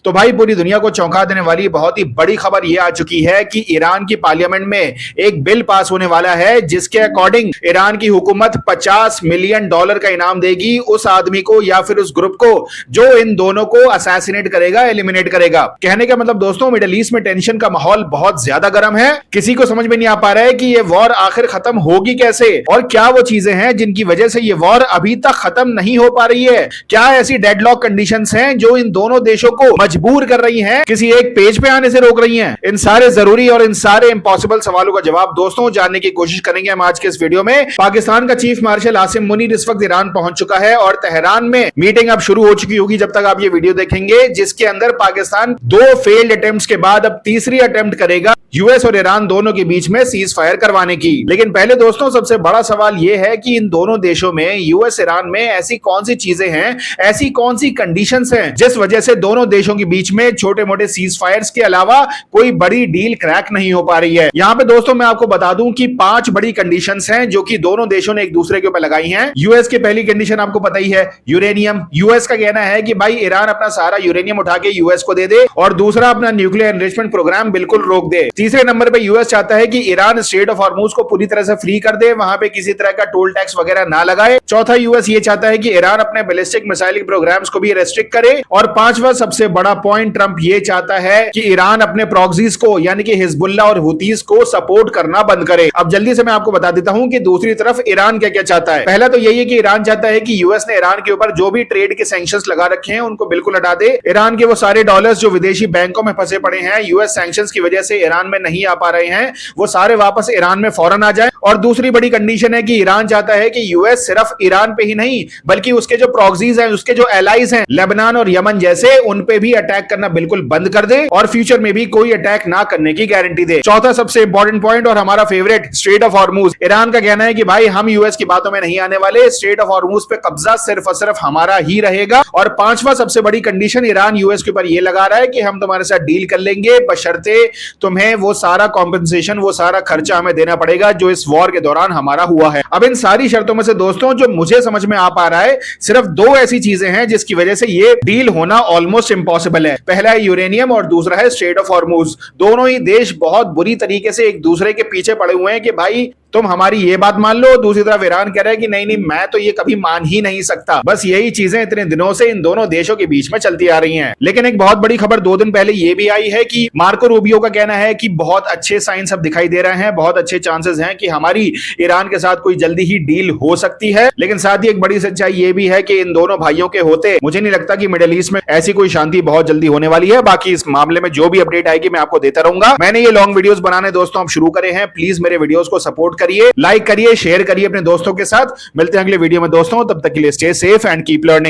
तो भाई पूरी दुनिया को चौंका देने वाली बहुत ही बड़ी खबर यह आ चुकी है कि ईरान की पार्लियामेंट में एक बिल पास होने वाला है जिसके अकॉर्डिंग ईरान की हुकूमत $50 मिलियन का इनाम देगी उस आदमी को या फिर उस ग्रुप को जो इन दोनों को असैसिनेट करेगा, एलिमिनेट करेगा। कहने का मतलब दोस्तों, मिडिल ईस्ट में टेंशन का माहौल बहुत ज्यादा गर्म है। किसी को समझ में नहीं आ पा रहा है कि ये वॉर आखिर खत्म होगी कैसे और क्या वो चीजें हैं जिनकी वजह से ये वॉर अभी तक खत्म नहीं हो पा रही है। क्या ऐसी डेडलॉक कंडीशंस हैं जो इन दोनों देशों को मजबूर कर रही हैं, किसी एक पेज पे आने से रोक रही हैं। इन सारे जरूरी और इन सारे इंपॉसिबल सवालों का जवाब दोस्तों जानने की कोशिश करेंगे हम आज के इस वीडियो में। पाकिस्तान का चीफ मार्शल आसिम मुनीर इस वक्त ईरान पहुंच चुका है और तेहरान में मीटिंग अब शुरू हो चुकी होगी जब तक आप ये वीडियो देखेंगे, जिसके अंदर पाकिस्तान 2 फेल्ड अटेम्प्ट्स के बाद अब तीसरी अटेम्प्ट करेगा यूएस और ईरान दोनों के बीच में सीज फायर करवाने की। लेकिन पहले दोस्तों सबसे बड़ा सवाल यह है कि इन दोनों देशों में, यूएस ईरान में ऐसी कौन सी चीजें हैं, ऐसी कौन सी कंडीशंस हैं जिस वजह से दोनों देशों के बीच में छोटे मोटे सीज फायर्स के अलावा कोई बड़ी डील क्रैक नहीं हो पा रही है। यहां पे दोस्तों मैं आपको बता दूं कि 5 बड़ी कंडीशंस हैं जो कि दोनों देशों ने एक दूसरे के ऊपर लगाई हैं। यूएस की पहली कंडीशन आपको पता ही है, यूरेनियम। यूएस का कहना है कि भाई ईरान अपना सारा यूरेनियम उठा के यूएस को दे दे और दूसरा अपना न्यूक्लियर एनरिचमेंट प्रोग्राम बिल्कुल रोक दे। तीसरे नंबर पे यूएस चाहता है कि ईरान स्ट्रेट ऑफ हॉर्मुज को पूरी तरह से फ्री कर दे, वहां पे किसी तरह का टोल टैक्स वगैरह ना लगाए। चौथा, यूएस ये चाहता है कि ईरान अपने बैलिस्टिक मिसाइल प्रोग्राम्स को भी रेस्ट्रिक्ट करे। और पांचवा सबसे बड़ा पॉइंट, ट्रंप ये चाहता है कि ईरान अपने प्रॉक्सीज को यानी कि हिजबुल्ला और हुतीज को सपोर्ट करना बंद करे। अब जल्दी से मैं आपको बता देता हूं कि दूसरी तरफ ईरान क्या क्या चाहता है। पहला तो यही है कि ईरान चाहता है कि यूएस ने ईरान के ऊपर जो भी ट्रेड के सैंक्शंस लगा रखे हैं उनको बिल्कुल हटा दे। ईरान के वो सारे डॉलर्स जो विदेशी बैंकों में फंसे पड़े हैं, यूएस सैंक्शंस की वजह से ईरान में नहीं आ पा रहे हैं, वो सारे वापस ईरान में फौरन आ जाए। और दूसरी बड़ी कंडीशन है कि ईरान चाहता है कि यूएस सिर्फ ईरान पे ही नहीं बल्कि उसके जो प्रॉक्सीज हैं, उसके जो एलाइज हैं लेबनान और यमन जैसे, उन पे भी अटैक करना बिल्कुल बंद कर दे और फ्यूचर में भी कोई अटैक ना करने की गारंटी दे। चौथा सबसे इंपॉर्टेंट पॉइंट और हमारा favourite, straight of Hormuz. Iran का कहना है कि भाई हम यूएस की बातों में नहीं आने वाले, स्ट्रेट ऑफ हॉर्मुज पे कब्जा सिर्फ और सिर्फ हमारा ही रहेगा। और पांचवा सबसे बड़ी कंडीशन ईरान यूएस के ऊपर ये लगा रहा है कि हम तुम्हारे साथ डील कर लेंगे बशर्ते तुम्हें वो सारा कॉम्पेंसेशन, वो सारा खर्चा हमें देना पड़ेगा जो इस वॉर के दौरान हमारा हुआ है। अब इन सारी शर्तों में से दोस्तों जो मुझे समझ में आ पा रहा है, सिर्फ 2 ऐसी चीजें हैं जिसकी वजह से ये डील होना ऑलमोस्ट इंपॉसिबल है। पहला है यूरेनियम और दूसरा है स्ट्रेट ऑफ हॉर्मुज। दोनों ही देश बहुत बुरी तरीके से एक दूसरे के पीछे पड़े हुए हैं कि भाई तुम हमारी ये बात मान लो। दूसरी तरफ ईरान कह रहा है कि नहीं नहीं, मैं तो ये कभी मान ही नहीं सकता। बस यही चीजें इतने दिनों से इन दोनों देशों के बीच में चलती आ रही हैं। लेकिन एक बहुत बड़ी खबर 2 दिन पहले ये भी आई है कि मार्को रूबियो का कहना है कि बहुत अच्छे साइंस अब दिखाई दे रहे हैं, बहुत अच्छे चांसेस हैं कि हमारी ईरान के साथ कोई जल्दी ही डील हो सकती है। लेकिन साथ ही एक बड़ी सच्चाई ये भी है कि इन दोनों भाइयों के होते मुझे नहीं लगता कि मिडिल ईस्ट में ऐसी कोई शांति बहुत जल्दी होने वाली है। बाकी इस मामले में जो भी अपडेट आएगी मैं आपको देता रहूंगा। मैंने ये लॉन्ग वीडियोस बनाने दोस्तों अब शुरू करे हैं, प्लीज मेरे वीडियोस को सपोर्ट करिए, लाइक करिए, शेयर करिए अपने दोस्तों के साथ। मिलते हैं अगले वीडियो में दोस्तों, तब तक के लिए stay safe and keep learning.